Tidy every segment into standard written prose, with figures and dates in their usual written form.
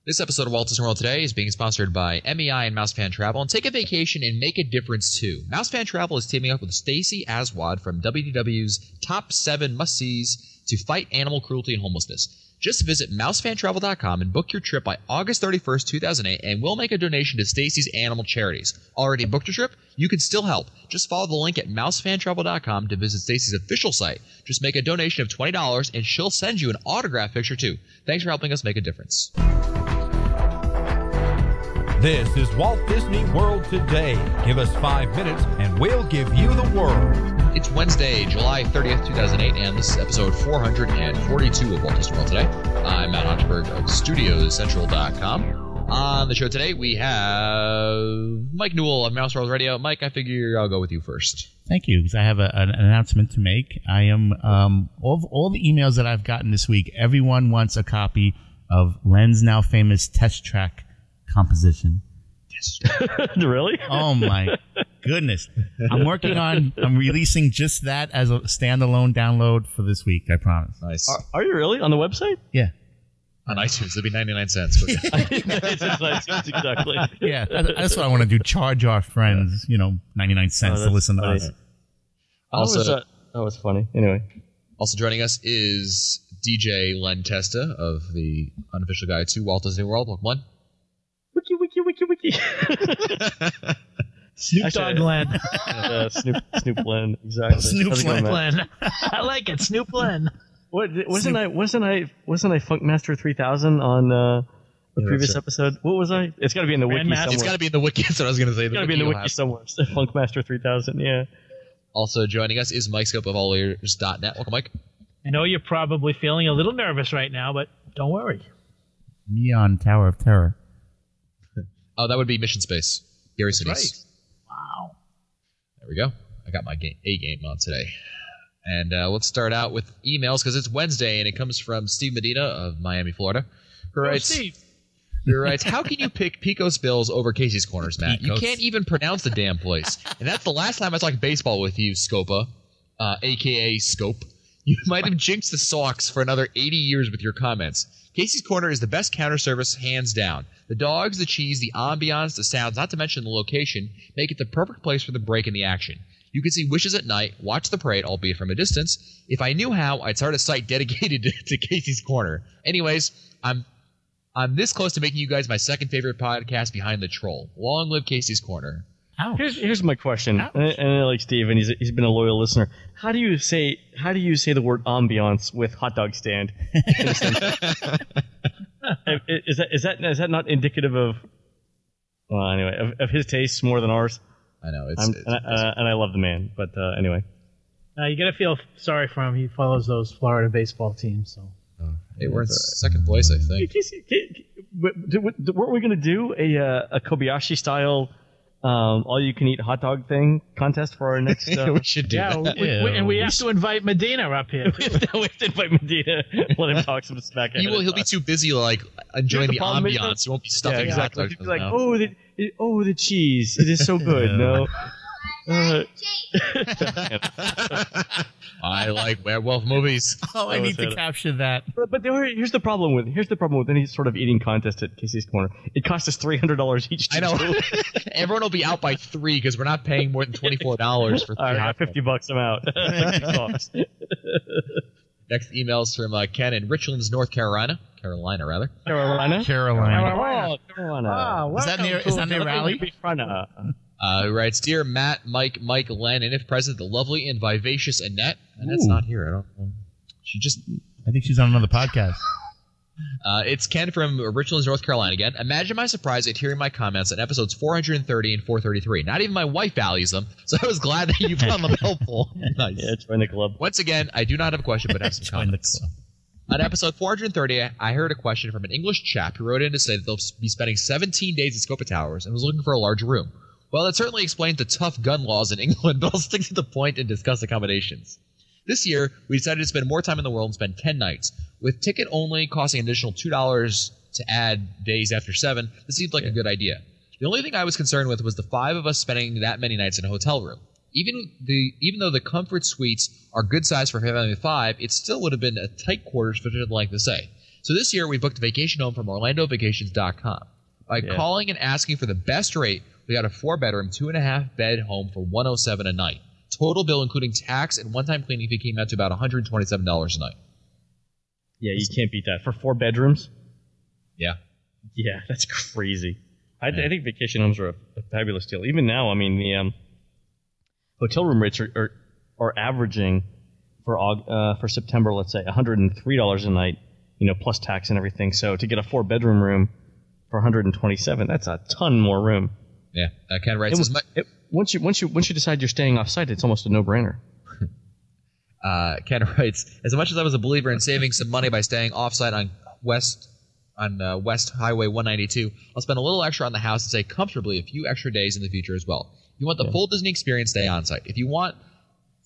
This episode of Walt Disney World Today is being sponsored by MEI and Mousefan Travel. And take a vacation and make a difference, too. Mousefan Travel is teaming up with Stacey Aswad from WDW's Top 7 Must-Sees to fight animal cruelty and homelessness. Just visit mousefantravel.com and book your trip by August 31st, 2008, and we'll make a donation to Stacey's animal charities. Already booked your trip? You can still help. Just follow the link at mousefantravel.com to visit Stacey's official site. Just make a donation of $20, and she'll send you an autographed picture, too. Thanks for helping us make a difference. This is Walt Disney World Today. Give us 5 minutes, and we'll give you the world. It's Wednesday, July 30th, 2008, and this is episode 442 of Walt Disney World Today. I'm Matt Hochberg of StudiosCentral.com. On the show today, we have Mike Newell of Mouse World Radio. Mike, I figure I'll go with you first. Thank you, because I have an announcement to make. I am of all the emails that I've gotten this week, everyone wants a copy of Len's now famous test track composition. Yes. Really? Oh my goodness. I'm releasing just that as a standalone download for this week, I promise. Nice. Are you really on the website? Yeah. On iTunes, it'll be 99 cents. Exactly. Yeah, that's what I want to do. Charge our friends, 99 cents to listen to us. Also, that was funny. Anyway. Also joining us is DJ Len Testa of the unofficial guide to Walt Disney World. Welcome, Len. Wiki. Snoop Dogg Len. Snoop Len, exactly. Snoop Len. I like it, Snoop Len. Wasn't I Funkmaster 3000 on a previous episode? What was I? It's got to be in the wiki somewhere. It's got to be in the wiki. That's what I was going to say. It's got to be in the wiki somewhere. Funkmaster 3000. Yeah. Also joining us is Mike Scope of AllEars.net. Welcome, Mike. I know you're probably feeling a little nervous right now, but don't worry. Me on Tower of Terror. Oh, that would be Mission Space. Gary Sinise. Right. Wow. There we go. I got my A game on today. And let's start out with emails because it's Wednesday and it comes from Steve Medina of Miami, Florida. Who writes, how can you pick Pecos Bills over Casey's Corners, Matt? You can't even pronounce the damn place. And that's the last time I talked baseball with you, Scopa, a.k.a. Scope. You might have jinxed the Sox for another 80 years with your comments. Casey's Corner is the best counter service, hands down. The dogs, the cheese, the ambiance, the sounds, not to mention the location, make it the perfect place for the break in the action. You can see Wishes at night, watch the parade, albeit from a distance. If I knew how, I'd start a site dedicated to Casey's Corner. Anyways, I'm this close to making you guys my second favorite podcast behind the troll. Long live Casey's Corner. Here's my question, and I like Steve, and he's been a loyal listener. How do you say the word ambiance with hot dog stand? Is that not indicative of? Well, anyway, of his tastes more than ours. I know and I love the man, but anyway. You got to feel sorry for him. He follows those Florida baseball teams, so. Hey, we're in second place, I think. Weren't we going to do a Kobayashi style? All-you-can-eat hot dog thing contest for our next... we should do that. And we have to invite Medina up here. we have to invite Medina. Let him talk some smack. He'll be too busy enjoying the ambiance. He won't be stuffing hot dogs. He'll be like, the cheese. It is so good. No. I like werewolf movies. I need to capture that. But here's the problem with any sort of eating contest at Casey's Corner. It costs us $300 each. I know. Everyone will be out by 3 because we're not paying more than $24 for 3. All right, $50 I'm out. $50. Next email's from Ken in Richlands, North Carolina. Carolina. Carolina. Oh, Carolina. Is that near Raleigh? Who writes, Dear Matt, Mike, Len, and if present, the lovely and vivacious Annette. Annette's not here. I don't know. I think she's on another podcast. It's Ken from Richlands, North Carolina again. Imagine my surprise at hearing my comments on episodes 430 and 433. Not even my wife values them, so I was glad that you found them helpful. Nice. Yeah, join the club. Once again, I do not have a question, but have some comments. On episode 430, I heard a question from an English chap who wrote in to say that they'll be spending 17 days at Scopa Towers and was looking for a large room. Well, that certainly explains the tough gun laws in England, but I'll stick to the point and discuss accommodations. This year, we decided to spend more time in the world and spend 10 nights. With ticket only costing an additional $2 to add days after 7, this seemed like a good idea. The only thing I was concerned with was the 5 of us spending that many nights in a hotel room. Even though the comfort suites are good size for a family of 5, it still would have been a tight quarters for something like to say. So this year we booked a vacation home from OrlandoVacations.com. By calling and asking for the best rate, we got a 4-bedroom, 2.5-bed home for $107 a night. Total bill, including tax and one-time cleaning fee, came out to about $127 a night. Yeah, you can't beat that. For 4 bedrooms? Yeah. Yeah, that's crazy. I think vacation homes are a fabulous deal. Even now, I mean, the hotel room rates are averaging for September, let's say, $103 a night, plus tax and everything. So to get a 4-bedroom room for $127, that's a ton more room. Yeah, Ken writes once you decide you're staying off-site, it's almost a no-brainer. Ken writes, as much as I was a believer in saving some money by staying off-site on West Highway 192, I'll spend a little extra on the house and stay comfortably a few extra days in the future as well. If you want the full Disney experience, stay on-site. If you want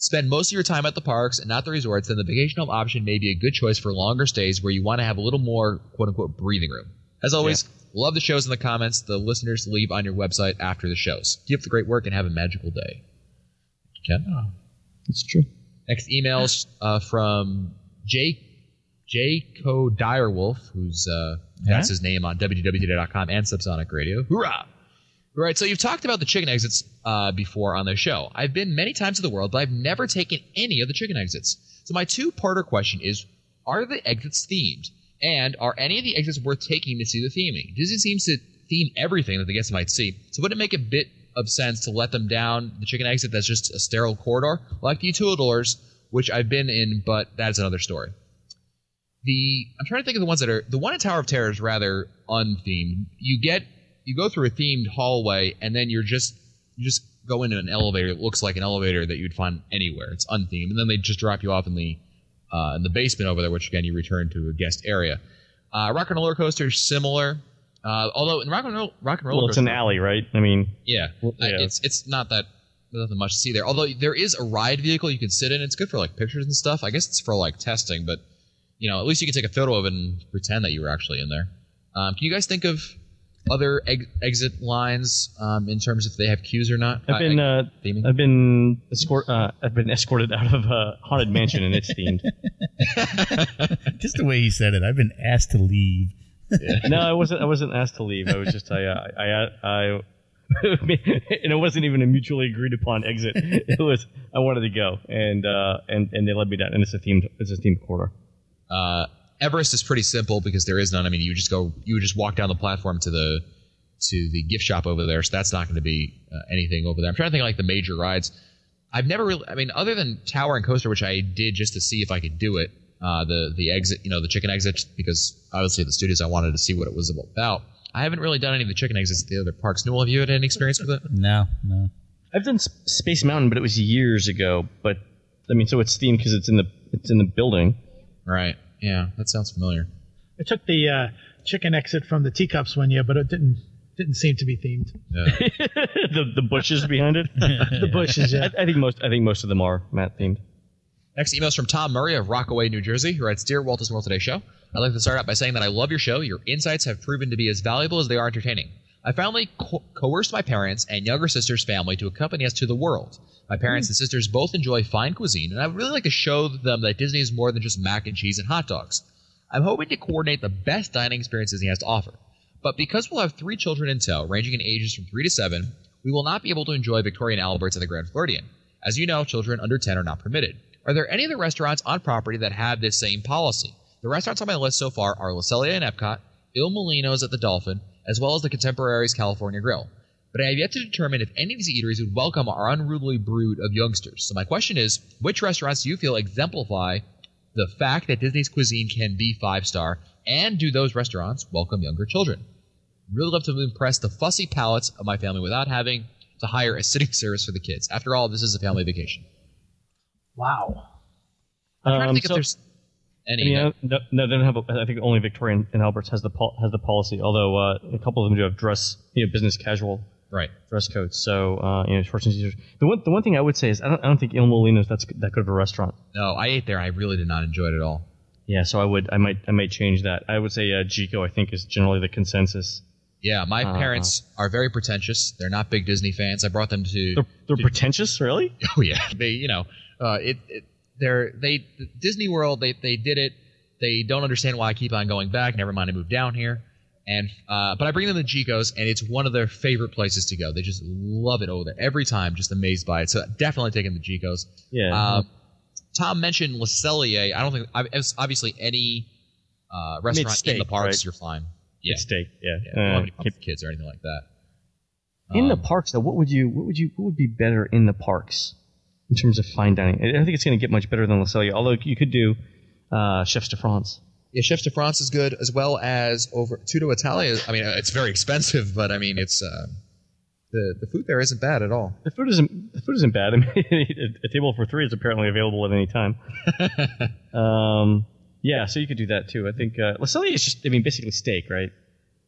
spend most of your time at the parks and not the resorts, then the vacation home option may be a good choice for longer stays where you want to have a little more quote-unquote breathing room. As always, love the shows in the comments the listeners leave on your website after the shows. Keep up the great work and have a magical day. Ken? Oh, that's true. Next email's from J.Co. Direwolf, who's that's his name on WWT.com and Subsonic Radio. Hoorah! All right, so you've talked about the chicken exits before on the show. I've been many times to the world, but I've never taken any of the chicken exits. So my two-parter question is, are the exits themed? And are any of the exits worth taking to see the theming? Disney seems to theme everything that the guests might see. So wouldn't it make a bit of sense to let them down the chicken exit that's just a sterile corridor, like the Utilidors, which I've been in, but that's another story. I'm trying to think of the ones that are... The one at Tower of Terror is rather unthemed. You go through a themed hallway, and then you just go into an elevator that looks like an elevator that you'd find anywhere. It's unthemed, and then they just drop you off in the basement over there, which again you return to a guest area. Rock and Roller Coaster is similar, although in Rock and Roller Coaster, it's an alley, right? I mean, it's not that nothing much to see there. Although there is a ride vehicle you can sit in. It's good for like pictures and stuff. I guess it's for like testing, but at least you can take a photo of it and pretend that you were actually in there. Can you guys think of other exit lines in terms of if they have queues or not? I've been escorted out of a Haunted Mansion and it's themed. Just the way he said it, I've been asked to leave. No, I wasn't asked to leave. I was just and it wasn't even a mutually agreed upon exit. It was I wanted to go, and they led me down, and it's a themed corridor. Everest is pretty simple because there is none. I mean, you would just walk down the platform to the gift shop over there, so that's not going to be anything over there. I'm trying to think of like the major rides. I've never really, I mean, other than Tower and Coaster, which I did just to see if I could do it, the exit, the chicken exit, because obviously the studios I wanted to see what it was about. I haven't really done any of the chicken exits at the other parks. Newell, have you had any experience with it? No. I've done Space Mountain, but it was years ago. But I mean, so it's themed because it's in the building. Right. Yeah, that sounds familiar. I took the chicken exit from the Teacups one year, but it didn't seem to be themed. Yeah. the bushes behind it. The bushes. Yeah. I think most of them are Matt themed. Next email is from Tom Murray of Rockaway, New Jersey, who writes, Dear Walt Disney World Today Show, I'd like to start out by saying that I love your show. Your insights have proven to be as valuable as they are entertaining. I finally coerced my parents and younger sister's family to accompany us to the world. My parents and sisters both enjoy fine cuisine, and I would really like to show them that Disney is more than just mac and cheese and hot dogs. I'm hoping to coordinate the best dining experience Disney has to offer. But because we'll have 3 children in tow, ranging in ages from 3 to 7, we will not be able to enjoy Victoria and Albert's at the Grand Floridian. As you know, children under 10 are not permitted. Are there any of the restaurants on property that have this same policy? The restaurants on my list so far are La Celia in Epcot, Il Molino's at the Dolphin, as well as the Contemporaries California Grill. But I have yet to determine if any of these eateries would welcome our unruly brood of youngsters. So my question is, which restaurants do you feel exemplify the fact that Disney's cuisine can be 5-star, and do those restaurants welcome younger children? I'd really love to impress the fussy palates of my family without having to hire a sitting service for the kids. After all, this is a family vacation. Wow. I'm trying to think if there's any. No, they don't have. I think only Victoria and Albert's has the policy. Although a couple of them do have business casual. Right. Dress codes. So, shorts and t-shirts. The one thing I would say is I don't think Il Molino's that good of a restaurant. No, I ate there. I really did not enjoy it at all. Yeah, so I might change that. I would say Jico, I think, is generally the consensus. Yeah, my parents are very pretentious. They're not big Disney fans. I brought them to. They're pretentious, really? Oh yeah, they Disney World. They did it They don't understand why I keep on going back. Never mind, I moved down here. And but I bring them to Chico's, and it's one of their favorite places to go. They just love it over there every time. Just amazed by it. So definitely take them to Chico's. Yeah. Tom mentioned Le Cellier. I don't think obviously any restaurant steak, in the parks, right? you're fine. Yeah, It's steak. Yeah. you don't have any kids or anything like that. In the parks, though, what would be better in the parks in terms of fine dining? I don't think it's going to get much better than Le Cellier, although you could do Chefs de France. Yeah, Chefs de France is good, as well as over Tutto Italia. I mean, it's very expensive, but I mean, it's the food there isn't bad at all. The food isn't bad. I mean, a table for 3 is apparently available at any time. Yeah, so you could do that too. I think Le Cellier is just, basically steak, right?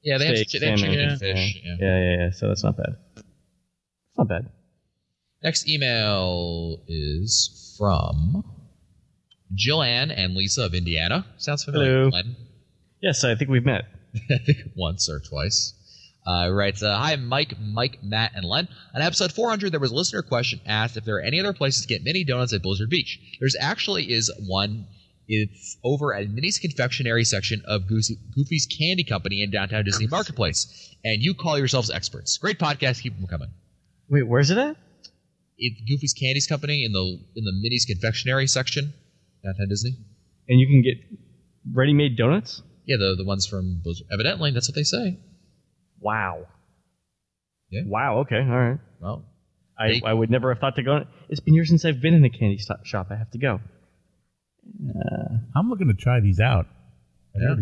Yeah, they have Steak, chicken salmon, and fish. Yeah. Yeah. So that's not bad. It's not bad. Next email is from Jillian and Lisa of Indiana. Sounds familiar. Hello. Glenn? Yes, I think we've met. I think once or twice. Writes, hi, Mike, Matt, and Len. On episode 400, there was a listener question asked if there are any other places to get mini donuts at Blizzard Beach. There's actually is one. It's over at Minnie's Confectionery section of Goofy's Candy Company in downtown Disney Marketplace. And you call yourselves experts. Great podcast. Keep them coming. Wait, where's it at? It's Goofy's Candies Company in the Minnie's Confectionery section, downtown Disney. And you can get ready-made donuts? Yeah, the ones from Blizzard. Evidently, that's what they say. Wow. Yeah. Wow, okay, all right. Well, I would never have thought to go. It's been years since I've been in a candy shop. I have to go. I'm looking to try these out. Yeah.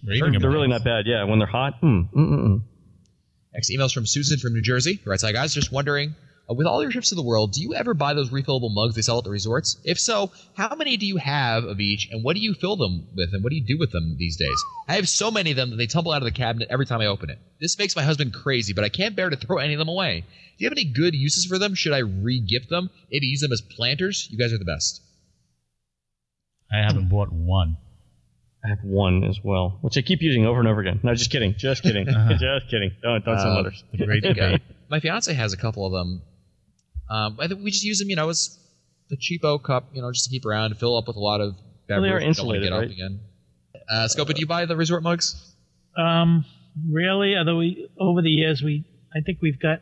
They're really not bad, yeah. When they're hot, Next email's from Susan from New Jersey. Who writes, hi guys, just wondering, with all your trips to the world, do you ever buy those refillable mugs they sell at the resorts? If so, how many do you have of each, and what do you fill them with, and what do you do with them these days? I have so many of them that they tumble out of the cabinet every time I open it. This makes my husband crazy, but I can't bear to throw any of them away. Do you have any good uses for them? Should I re-gift them? Maybe use them as planters? You guys are the best. I haven't bought one. I have one as well, which I keep using over and over again. No, just kidding. Just kidding. Just kidding. Don't sell others. Great debate. My fiance has a couple of them. I think we just use them, as the cheapo cup, just to keep around, to fill up with a lot of beverage. They are insulated, get right? Up again. Scopa, do you buy the resort mugs? Really? Although over the years, I think we've got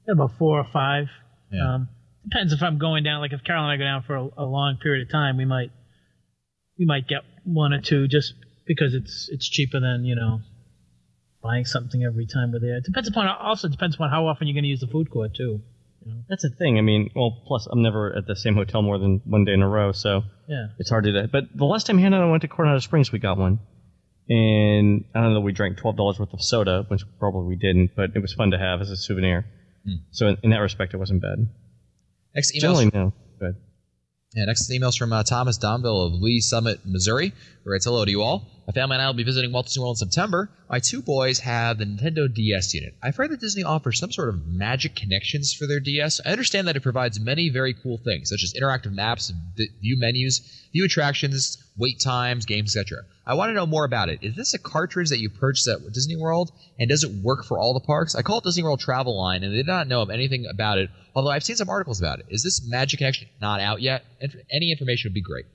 about 4 or 5. Yeah. Depends if I'm going down. Like if Carol and I go down for a long period of time, we might get 1 or 2 just because it's cheaper than buying something every time we're there. It depends upon how often you're going to use the food court too. That's the thing. Plus I'm never at the same hotel more than one day in a row, so yeah, it's hard to do that. But the last time Hannah and I went to Coronado Springs, we got one. And I don't know, we drank $12 worth of soda, which probably we didn't, but it was fun to have as a souvenir. So in that respect, it wasn't bad. Next email. Generally, no. Good. Yeah, next email's from Thomas Donville of Lee Summit, Missouri, who writes, hello to you all. My family and I will be visiting Walt Disney World in September. My 2 boys have the Nintendo DS unit. I've heard that Disney offers some sort of magic connections for their DS. I understand that it provides many very cool things, such as interactive maps, view menus, view attractions, wait times, games, etc. I want to know more about it. Is this a cartridge that you purchased at Disney World, and does it work for all the parks? I call it Disney World Travel Line, and they did not know of anything about it, although I've seen some articles about it. Is this magic connection not out yet? Any information would be great.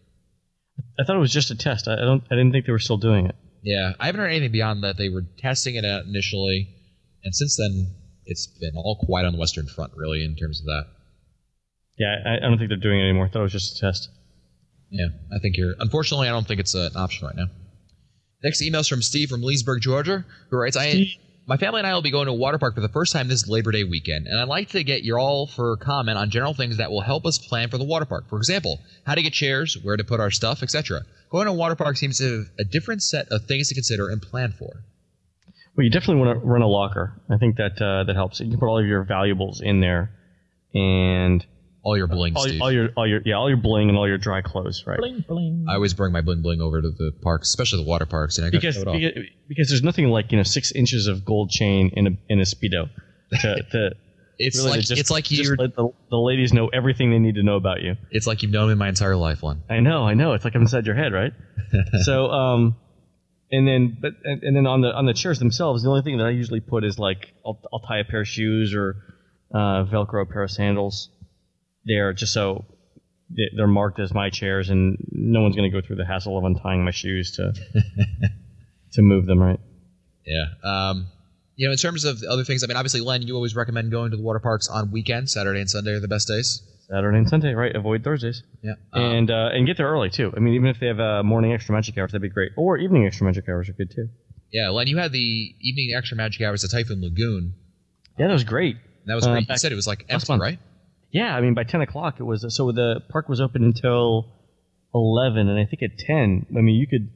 I thought it was just a test. I didn't think they were still doing it. Yeah, I haven't heard anything beyond that. They were testing it out initially, and since then, it's been all quiet on the Western Front, really, in terms of that. Yeah, I don't think they're doing it anymore. I thought it was just a test. Yeah, unfortunately, I don't think it's an option right now. Next email's from Steve from Leesburg, Georgia, who writes, my family and I will be going to a water park for the first time this Labor Day weekend, and I'd like to get your all for comment on general things that will help us plan for the water park. For example, how to get chairs, where to put our stuff, etc. Going to a water park seems to have a different set of things to consider and plan for. Well, you definitely want to run a locker. I think that helps. You can put all of your valuables in there, and all your bling, Steve. all your bling and all your dry clothes, right? Bling bling. I always bring my bling bling over to the parks, especially the water parks, and I got to show it off. Because there's nothing like 6 inches of gold chain in a Speedo to it's really like just you're let the ladies know everything they need to know about you. It's like you've known me my entire life, Len. I know. It's like I'm inside your head, right? So and then on the chairs themselves, the only thing that I usually put is I'll tie a pair of shoes or Velcro a pair of sandals there, just so they're marked as my chairs, and no one's going to go through the hassle of untying my shoes to move them, right? Yeah. In terms of other things, I mean, obviously, Len, you always recommend going to the water parks on weekends. Saturday and Sunday are the best days. Saturday and Sunday, right? Avoid Thursdays. Yeah. And get there early, too. I mean, even if they have morning extra magic hours, that'd be great. Or evening extra magic hours are good, too. Yeah, Len, you had the evening extra magic hours at Typhoon Lagoon. Yeah, that was great. That was great. You said it was like empty, right? Yeah, I mean, by 10 o'clock it was. So the park was open until 11, and I think at 10, I mean, you could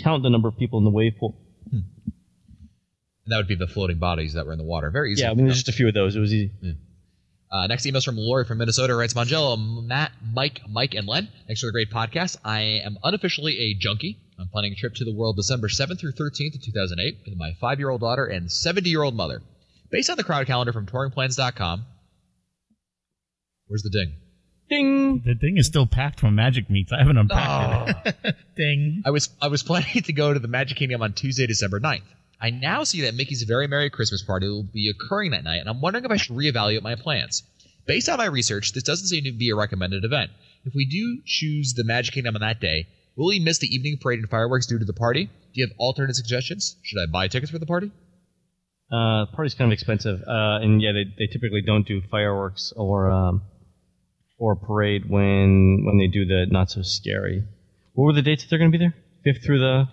count the number of people in the wave pool. And that would be the floating bodies that were in the water. Very easy. Yeah, I mean, there's just a few of those. It was easy. Yeah. Next email's from Lori from Minnesota. Writes, Mangello, Matt, Mike, and Len. Thanks for the great podcast. I am unofficially a junkie. I'm planning a trip to the world December 7th through 13th of 2008 with my 5-year-old daughter and 70-year-old mother. Based on the crowd calendar from touringplans.com. Where's the ding? Ding! The ding is still packed from Magic Meets. I haven't unpacked it. Ding. I was planning to go to the Magic Kingdom on Tuesday, December 9th. I now see that Mickey's Very Merry Christmas Party will be occurring that night, and I'm wondering if I should reevaluate my plans. Based on my research, this doesn't seem to be a recommended event. If we do choose the Magic Kingdom on that day, will we miss the evening parade and fireworks due to the party? Do you have alternate suggestions? Should I buy tickets for the party? The party's kind of expensive, and yeah, they typically don't do fireworks or parade when they do the not so scary. What were the dates that they're going to be there? 5th through the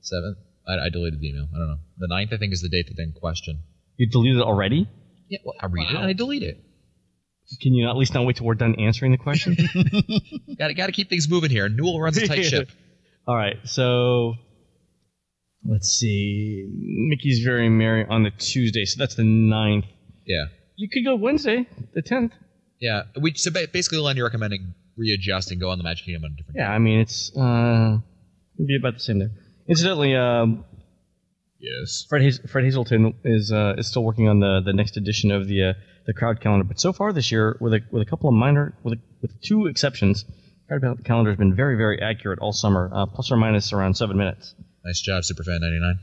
7th. I deleted the email. I don't know. The 9th, I think, is the date that they in question. You deleted it already? Yeah, well, I read it and I delete it. Can you at least not wait till we're done answering the question? Got to keep things moving here. Newell runs a tight ship. All right, so let's see. Mickey's Very Merry on the Tuesday, so that's the 9th. Yeah. You could go Wednesday, the 10th. Yeah. So basically, Len, you're recommending readjust and go on the Magic Kingdom on a different day. Yeah, I mean, it's it'd be about the same there. Incidentally, yes, Fred Hazelton is still working on the next edition of the crowd calendar. But so far this year, with a couple of minor, with 2 exceptions, the crowd calendar has been very, very accurate all summer, plus or minus around 7 minutes. Nice job, Superfan99.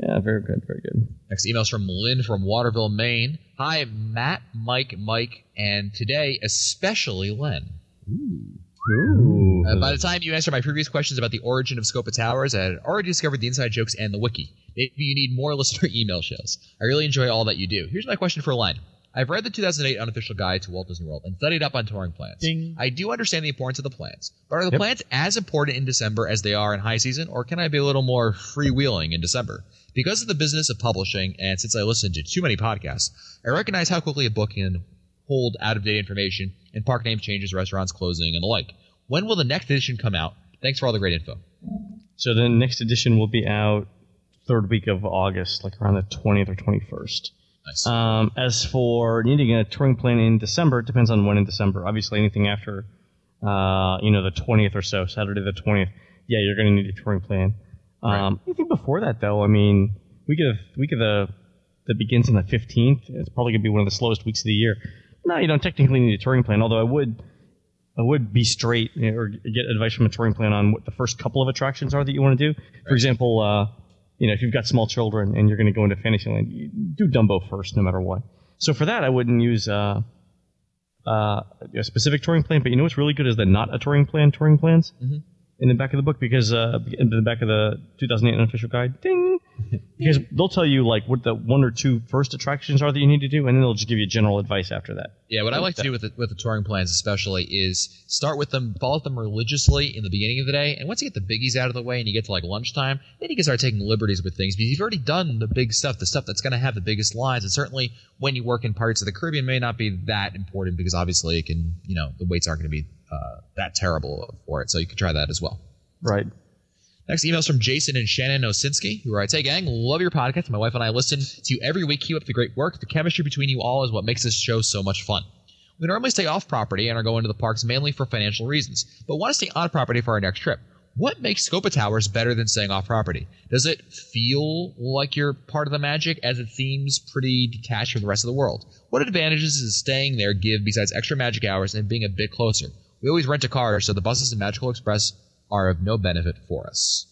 Yeah, very good, very good. Next email's from Lynn from Waterville, Maine. Hi, Matt, Mike, and today especially Len. Ooh. By the time you answer my previous questions about the origin of Scopa Towers, I had already discovered the inside jokes and the wiki. Maybe you need more listener email shows. I really enjoy all that you do. Here's my question for Len. I've read the 2008 unofficial guide to Walt Disney World and studied up on touring plans. Ding. I do understand the importance of the plans, but are the plans as important in December as they are in high season, or can I be a little more freewheeling in December? Because of the business of publishing, and since I listen to too many podcasts, I recognize how quickly a book can hold out-of-date information and park name changes, restaurants closing, and the like. When will the next edition come out? Thanks for all the great info. So the next edition will be out 3rd week of August, like around the 20th or 21st. Nice. As for needing a touring plan in December, it depends on when in December. Obviously, anything after, the 20th or so, Saturday the 20th, yeah, you're going to need a touring plan. Right. Anything before that, though, I mean, week of that begins on the 15th, it's probably going to be one of the slowest weeks of the year. No, you don't technically need a touring plan, although I would be straight or get advice from a touring plan on what the first couple of attractions are that you want to do. For example, if you've got small children and you're going to go into Fantasyland, you do Dumbo first, no matter what. So for that, I wouldn't use a specific touring plan. But you know what's really good is the not a touring plans in the back of the book, because in the back of the 2008 unofficial guide, ding, because they'll tell you like what the 1 or 2 first attractions are that you need to do, and then they'll just give you general advice after that. Yeah, what I like to do with the touring plans especially is start with them, follow them religiously in the beginning of the day, and once you get the biggies out of the way and you get to like lunchtime, then you can start taking liberties with things, because you've already done the big stuff, the stuff that's going to have the biggest lines, and certainly when you work in Pirates of the Caribbean may not be that important, because obviously it can, the waits aren't going to be that terrible for it, so you can try that as well. Right. Next email is from Jason and Shannon Osinski, who writes, "Hey gang, love your podcast. My wife and I listen to you every week. Keep up the great work. The chemistry between you all is what makes this show so much fun. We normally stay off property and are going to the parks mainly for financial reasons, but want to stay on property for our next trip. What makes Scopa Towers better than staying off property? Does it feel like you're part of the magic, as it seems pretty detached from the rest of the world? What advantages does staying there give besides extra magic hours and being a bit closer? We always rent a car, so the buses in Magical Express are of no benefit for us."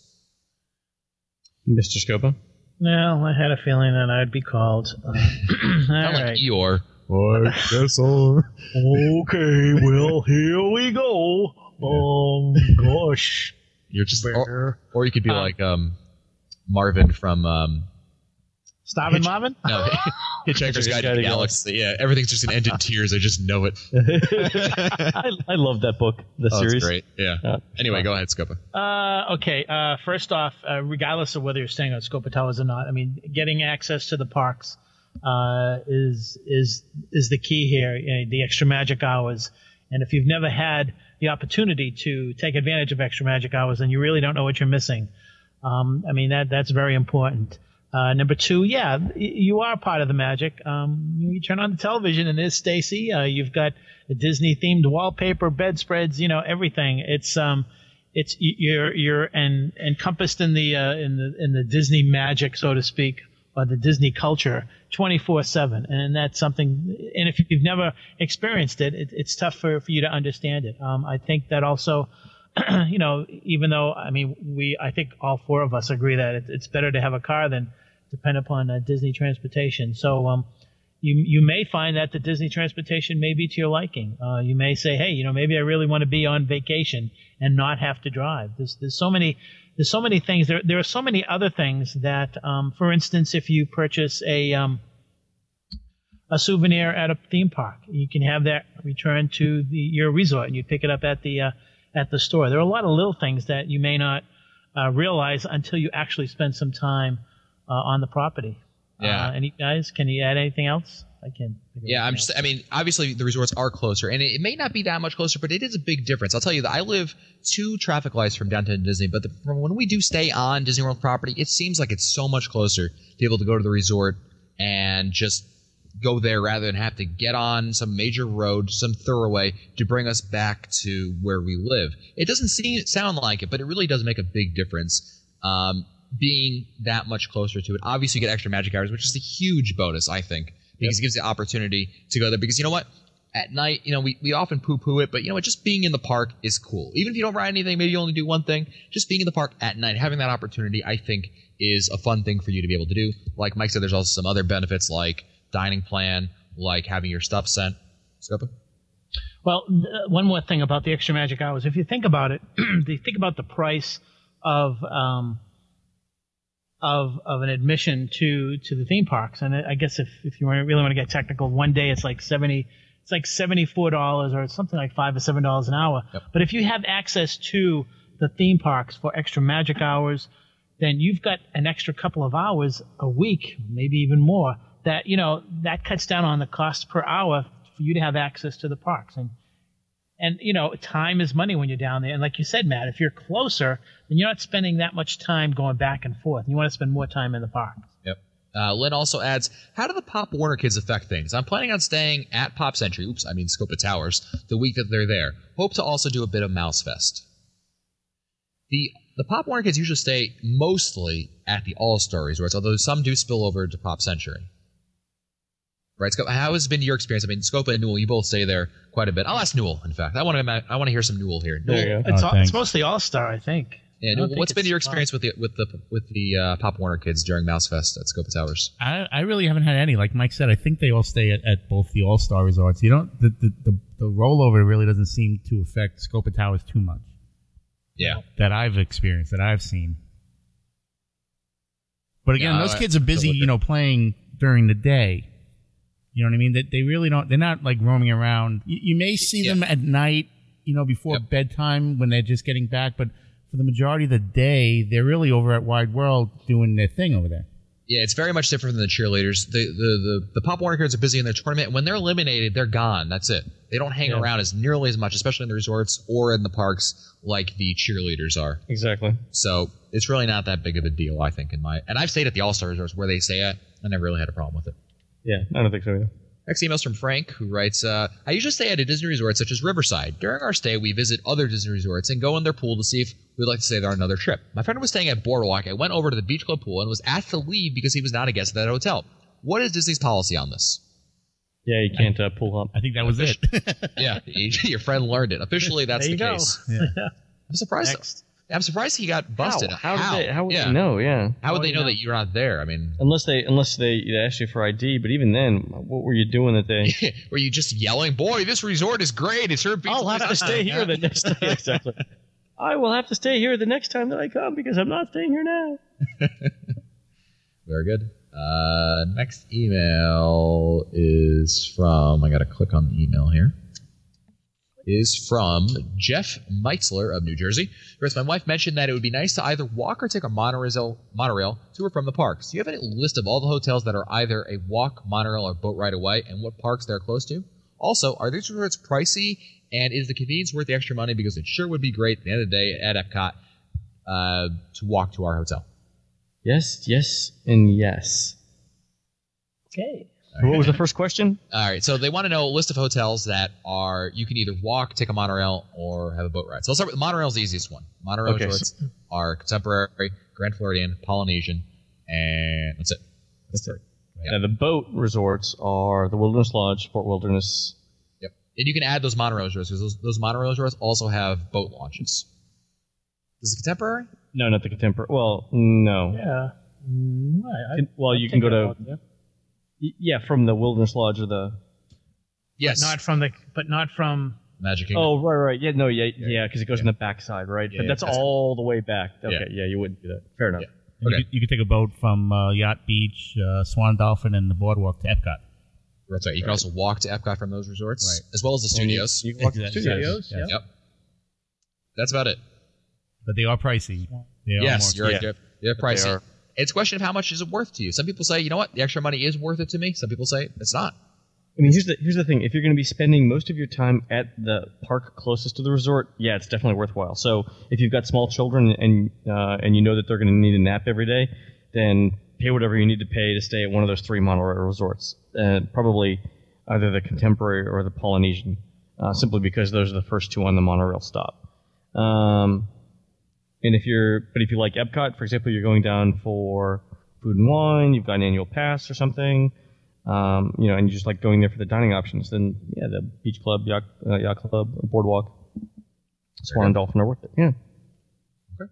Mr. Scopa? No, I had a feeling that I'd be called. All Not like right. Eeyore. I guess I'll... Okay, well, here we go. Gosh. You're just, or you could be like Marvin from Starvin' Marvin? No, Hitchhiker's Guide to the Galaxy. Yeah, everything's just gonna end in tears. I just know it. I love that book, the series. That's great. Yeah. Anyway, go ahead, Scopa. Okay. First off, regardless of whether you're staying at Scopa Towers or not, I mean, getting access to the parks is the key here. The extra magic hours, and if you've never had the opportunity to take advantage of extra magic hours, then you really don't know what you're missing. I mean, that's very important. Number two, yeah, you are part of the magic. You turn on the television and there's Stacy. You've got a Disney themed wallpaper, bedspreads, everything. You're encompassed in the Disney magic, so to speak, or the Disney culture 24/7. And that's something, and if you've never experienced it, it's tough for you to understand it. I think that also, even though, I think all four of us agree that it's better to have a car than depend upon Disney transportation. So you may find that the Disney transportation may be to your liking. You may say, hey, maybe I really want to be on vacation and not have to drive. There's so many things. There are so many other things that, for instance, if you purchase a souvenir at a theme park, you can have that returned to your resort and you pick it up at the store. There are a lot of little things that you may not realize until you actually spend some time on the property. Yeah. Any guys, can you add anything else? Obviously the resorts are closer, and it may not be that much closer, but it is a big difference. I'll tell you that I live 2 traffic lights from downtown Disney, but from when we do stay on Disney World property, it seems like it's so much closer to be able to go to the resort and just go there rather than have to get on some major road, some thoroughway to bring us back to where we live. It doesn't sound like it, but it really does make a big difference. Being that much closer to it. Obviously, you get extra magic hours, which is a huge bonus, I think, because it gives you the opportunity to go there. Because you know what? At night, we often poo-poo it, but you know what? Just being in the park is cool. Even if you don't ride anything, maybe you only do one thing, just being in the park at night, having that opportunity, I think, is a fun thing for you to be able to do. Like Mike said, there's also some other benefits like dining plan, like having your stuff sent. Scopa? Well, one more thing about the extra magic hours. If you think about it, think about the price of an admission to the theme parks, and I guess if you really want to get technical, one day it's like $74 or it's something like $5 or $7 an hour. Yep. But if you have access to the theme parks for extra magic hours, then you've got an extra couple of hours a week, maybe even more. That that cuts down on the cost per hour for you to have access to the parks. And time is money when you're down there. And like you said, Matt, if you're closer, then you're not spending that much time going back and forth. You want to spend more time in the park. Yep. Lynn also adds, how do the Pop Warner kids affect things? I'm planning on staying at Pop Century, Scopa Towers, the week that they're there. Hope to also do a bit of Mouse Fest. The Pop Warner kids usually stay mostly at the All-Star Resorts, although some do spill over to Pop Century. Right, Scopa, how has been your experience? Scopa and Newell, you both stay there quite a bit. I'll ask Newell, in fact. I want to hear some Newell here. There you go. It's mostly All-Star, I think. Yeah, Newell, what's been your experience with the Pop Warner kids during Mouse Fest at Scopa Towers? I really haven't had any. Like Mike said, I think they all stay at both the All-Star Resorts. The rollover really doesn't seem to affect Scopa Towers too much. Yeah. That I've experienced, that I've seen. But again, those kids are busy, playing during the day. You know what I mean? They really don't. They're not like roaming around. You may see them at night, before bedtime when they're just getting back. But for the majority of the day, they're really over at Wide World doing their thing over there. Yeah, it's very much different than the cheerleaders. The Pop Warner kids are busy in their tournament. When they're eliminated, they're gone. That's it. They don't hang around as nearly as much, especially in the resorts or in the parks, like the cheerleaders are. Exactly. So it's really not that big of a deal, I think. And I've stayed at the All-Star Resorts where they stay at. I never really had a problem with it. Yeah, I don't think so either. Next email's from Frank, who writes, I usually stay at a Disney resort such as Riverside. During our stay, we visit other Disney resorts and go in their pool to see if we'd like to stay there on another trip. My friend was staying at Boardwalk. I went over to the Beach Club pool and was asked to leave because he was not a guest at that hotel. What is Disney's policy on this? Yeah, you can't pull up. I think that was it. Yeah, your friend learned it. Officially, that's the case. Yeah. I'm surprised. I'm surprised he got busted. How would they know? Yeah. How would they know that you're not there? I mean, unless they asked you for ID. But even then, what were you doing that day? Were you just yelling, "Boy, this resort is great. It's sure I'll have to stay here the next day." Exactly. I will have to stay here the next time that I come because I'm not staying here now. Very good. Next email is from. I got to click on the email here. Is from Jeff Meitzler of New Jersey. My wife mentioned that it would be nice to either walk or take a monorail to or from the parks. Do you have any list of all the hotels that are either a walk, monorail, or boat ride away, and what parks they're close to? Also, are these resorts pricey, and is the convenience worth the extra money? Because it sure would be great at the end of the day at Epcot to walk to our hotel. Yes, and yes. Okay. What was the first question? All right, so they want to know a list of hotels that are you can either walk, take a monorail, or have a boat ride. So let's start with monorail is the easiest one. Monorail resorts are Contemporary, Grand Floridian, Polynesian, and that's it. That's it. Yeah. The boat resorts are the Wilderness Lodge, Fort Wilderness. Yep, and you can add those monorail resorts because those monorail resorts also have boat launches. Is it Contemporary? No, not the Contemporary. Well, no. Yeah. You can go to. Yeah, from the Wilderness Lodge or the. Yes. But not from Magic Kingdom. Oh, right. Yeah, no, yeah, because it goes in the backside, right? Yeah, but that's all the way back. Okay, yeah, you wouldn't do that. Fair enough. Yeah. Okay. You could take a boat from Yacht Beach, Swan Dolphin, and the boardwalk to Epcot. That's right. You can also walk to Epcot from those resorts, as well as the studios. You can walk to the studios. Yes. Yep. That's about it. But they are pricey. Yes, you're right. They're pricey. They are. It's a question of how much is it worth to you. Some people say, you know what, the extra money is worth it to me. Some people say it's not. I mean, here's the thing. If you're going to be spending most of your time at the park closest to the resort, yeah, it's definitely worthwhile. So if you've got small children and you know that they're going to need a nap every day, then pay whatever you need to pay to stay at one of those 3 monorail resorts. Probably either the Contemporary or the Polynesian, simply because those are the first 2 on the monorail stop. And if you like Epcot, for example, you're going down for food and wine, you've got an annual pass or something, and you just like going there for the dining options, then yeah, the Beach Club, Yacht Club, or Boardwalk, Swan and Dolphin are worth it. Yeah. Okay.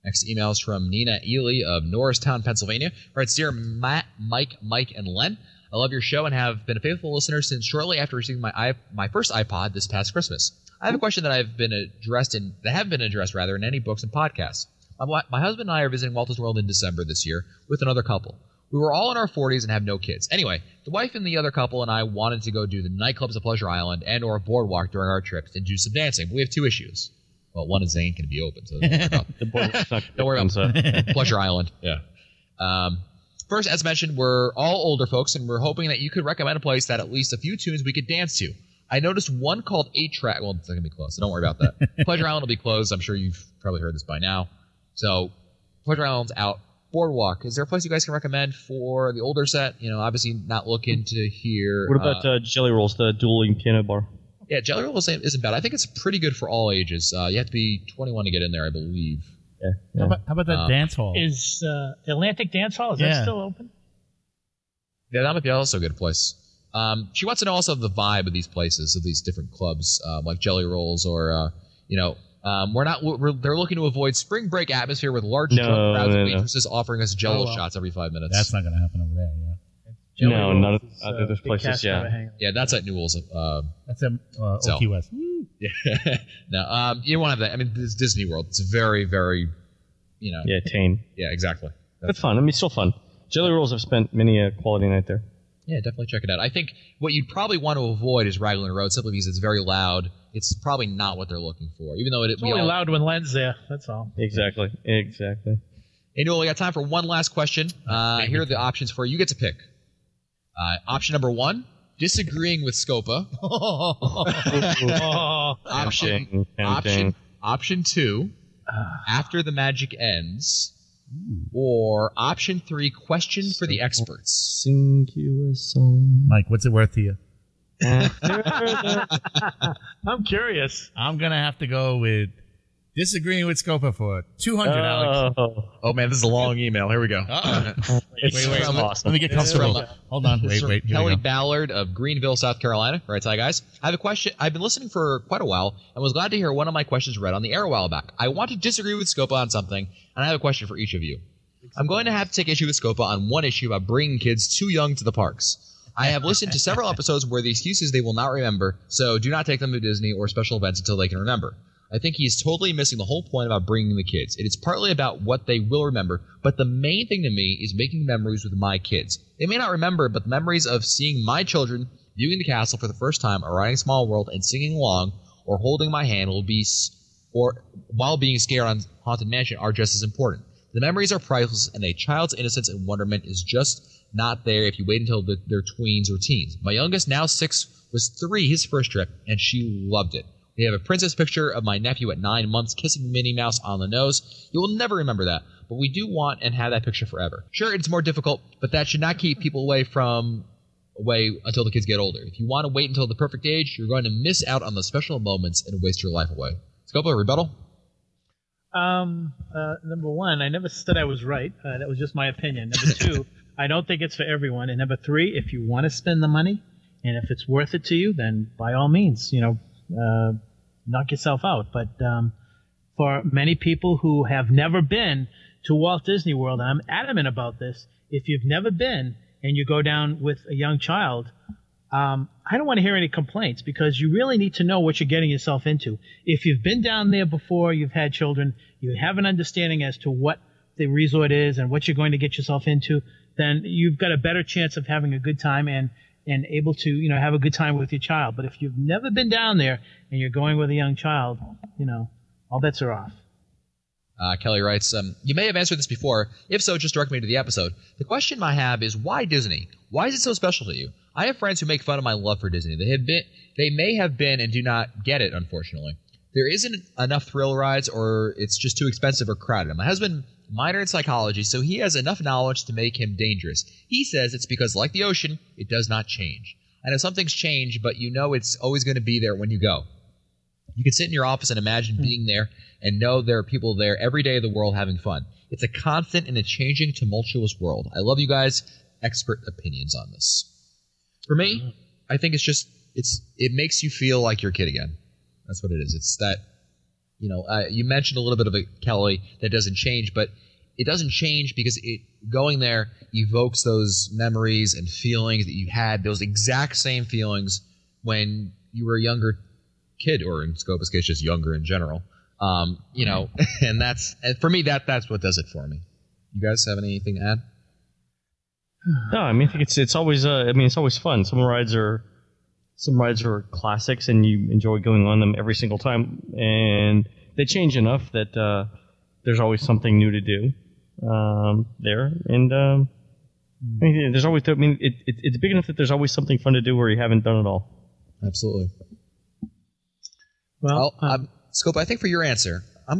Next email is from Nina Ely of Norristown, Pennsylvania. Writes, Dear Matt, Mike, and Len, I love your show and have been a faithful listener since shortly after receiving my first iPod this past Christmas. I have a question that haven't been addressed in any books and podcasts. My husband and I are visiting Walter's World in December this year with another couple. We were all in our 40s and have no kids. Anyway, the wife and the other couple and I wanted to go do the nightclubs at Pleasure Island and or Boardwalk during our trips and do some dancing. But we have 2 issues. Well, one is they ain't going to be open, so don't worry about Pleasure Island. Yeah. First, as mentioned, we're all older folks, and we're hoping that you could recommend a place that at least a few tunes we could dance to. I noticed one called 8-Track. Well, it's not going to be closed, so don't worry about that. Pleasure Island will be closed. I'm sure you've probably heard this by now. So, Pleasure Island's out. Boardwalk. Is there a place you guys can recommend for the older set? Obviously not looking to hear. What about Jelly Rolls, the dueling piano bar? Yeah, Jelly Rolls isn't bad. I think it's pretty good for all ages. You have to be 21 to get in there, I believe. Yeah. How about that dance hall? Is Atlantic Dance Hall, is that still open? Yeah, that might be also a good place. She wants to know also the vibe of these places, of these different clubs, like Jelly Rolls or, they're looking to avoid spring break atmosphere with large drunk crowds of waitresses offering us Jello shots every 5 minutes. That's not going to happen over there, yeah. Jelly none of those places, yeah. Yeah, that's at Newell's. That's at Key West. Yeah. No, you won't have that. I mean, this Disney World, it's very, very, Yeah, tame. Yeah, exactly. That's fun. I mean, it's still fun. Jelly Rolls have spent many a quality night there. Yeah, definitely check it out. I think what you'd probably want to avoid is Raglan Road, simply because it's very loud. It's probably not what they're looking for, even though it's only loud when Len's there. That's all. Exactly. Hey, Noel, we got time for one last question. Here are the options for you. You get to pick. Option number 1, disagreeing with Scopa. Option 2, after the magic ends. Or option 3, question for the experts. Sing you a song. Mike, what's it worth to you? I'm curious. I'm going to have to go with Disagreeing with Scopa for 200, Alex. Oh, man, this is a long email. Here we go. Wait, awesome. Let me get comfortable. Hold on. Wait. Kelly Ballard of Greenville, South Carolina. Right, hi, guys. I have a question. I've been listening for quite a while and was glad to hear one of my questions read on the air a while back. I want to disagree with Scopa on something, and I have a question for each of you. I'm going to have to take issue with Scopa on one issue about bringing kids too young to the parks. I have listened to several episodes where the excuse is they will not remember, so do not take them to Disney or special events until they can remember. I think he's totally missing the whole point about bringing the kids. It is partly about what they will remember, but the main thing to me is making memories with my kids. They may not remember, but the memories of seeing my children viewing the castle for the first time or riding Small World and singing along or holding my hand or while being scared on Haunted Mansion are just as important. The memories are priceless, and a child's innocence and wonderment is just not there if you wait until they're tweens or teens. My youngest, now 6, was 3 his first trip, and she loved it. We have a princess picture of my nephew at 9 months kissing Minnie Mouse on the nose. You will never remember that, but we do want and have that picture forever. Sure, it's more difficult, but that should not keep people away until the kids get older. If you want to wait until the perfect age, you're going to miss out on the special moments and waste your life away. Scopa, rebuttal? Number one, I never said I was right. That was just my opinion. Number two, I don't think it's for everyone. And number three, if you want to spend the money and if it's worth it to you, then by all means, knock yourself out. But for many people who have never been to Walt Disney World, and I'm adamant about this, if you've never been and you go down with a young child, I don't want to hear any complaints because you really need to know what you're getting yourself into. If you've been down there before, you've had children, you have an understanding as to what the resort is and what you're going to get yourself into, then you've got a better chance of having a good time and able to, have a good time with your child. But if you've never been down there and you're going with a young child, all bets are off. Kelly writes, you may have answered this before. If so, just direct me to the episode. The question I have is, why Disney? Why is it so special to you? I have friends who make fun of my love for Disney. They may have been and do not get it, unfortunately. There isn't enough thrill rides, or it's just too expensive or crowded. My husband minor in psychology, so he has enough knowledge to make him dangerous. He says it's because, like the ocean, it does not change. I know some things change, but it's always going to be there when you go. You can sit in your office and imagine being there and know there are people there every day of the world having fun. It's a constant in a changing, tumultuous world. I love you guys. Expert opinions on this. For me, I think it makes you feel like you're a kid again. That's what it is. It's that, you mentioned a little bit of it, Kelly, that doesn't change, but it doesn't change because going there evokes those memories and feelings that you had, those exact same feelings when you were a younger kid, or in Scopa's case, just younger in general. And for me, that's what does it for me. You guys have anything to add? No, I think it's always it's always fun. Some rides are classics, and you enjoy going on them every single time, and they change enough that there's always something new to do there, and there's always. It's big enough that there's always something fun to do where you haven't done it all. Absolutely. Well, Scopa, I think for your answer, I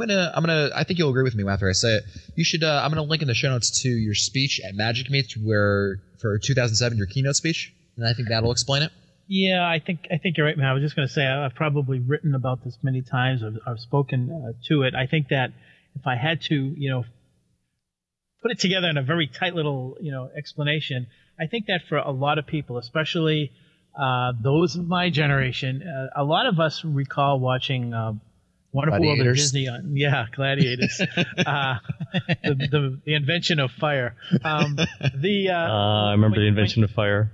think you'll agree with me after I say it. You should. I'm gonna link in the show notes to your speech at Magic Meet, for 2007, your keynote speech, and I think that'll explain it. Yeah, I think you're right, man. I was just going to say I've probably written about this many times. I've spoken to it. I think that if I had to, put it together in a very tight little, explanation, I think that for a lot of people, especially those of my generation, a lot of us recall watching Wonderful World of Disney on, Gladiators, the invention of fire. I remember the invention of fire.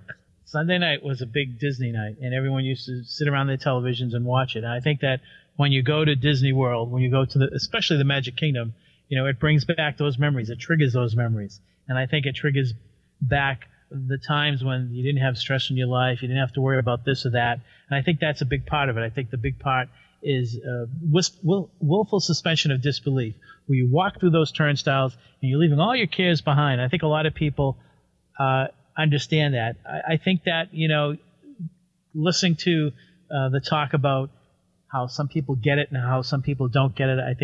Sunday night was a big Disney night, and everyone used to sit around their televisions and watch it. And I think that when you go to Disney World, when you go to especially the Magic Kingdom, it brings back those memories. It triggers those memories. And I think it triggers back the times when you didn't have stress in your life, you didn't have to worry about this or that. And I think that's a big part of it. I think the big part is willful suspension of disbelief, where you walk through those turnstiles and you're leaving all your cares behind. I think a lot of people understand that. I think that, listening to the talk about how some people get it and how some people don't get it, I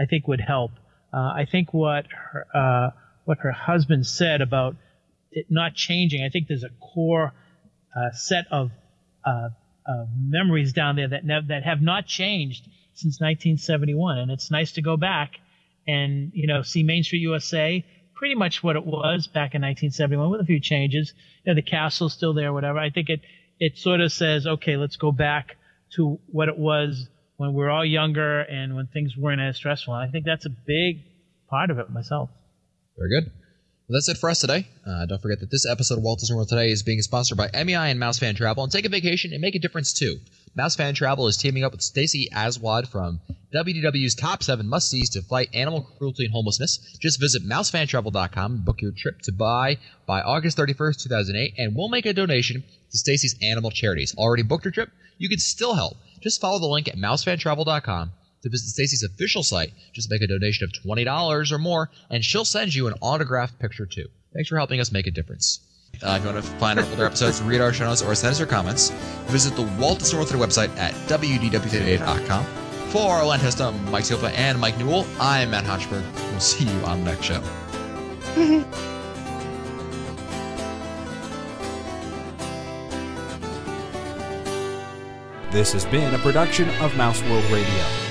think would help. I think what her husband said about it not changing, I think there's a core set of memories down there that have not changed since 1971, and it's nice to go back and see Main Street USA pretty much what it was back in 1971 with a few changes. The castle's still there, whatever. I think it sort of says, okay, let's go back to what it was when we were all younger and when things weren't as stressful. And I think that's a big part of it myself. Very good. Well, that's it for us today. Don't forget that this episode of Walt Disney World Today is being sponsored by MEI and Mouse Fan Travel. And take a vacation and make a difference, too. Mouse Fan Travel is teaming up with Stacey Aswad from WDW's Top 7 Must-Sees to fight animal cruelty and homelessness. Just visit mousefantravel.com and book your trip to by August 31st, 2008, and we'll make a donation to Stacey's animal charities. Already booked your trip? You can still help. Just follow the link at mousefantravel.com to visit Stacey's official site. Just make a donation of $20 or more, and she'll send you an autographed picture, too. Thanks for helping us make a difference. If you want to find our older episodes, read our show notes, or send us your comments, visit the Walt Disney World Today website at wdwtoday.com. For Len Testa, Mike Silva, and Mike Newell, I'm Matt Hochberg. We'll see you on the next show. This has been a production of Mouse World Radio.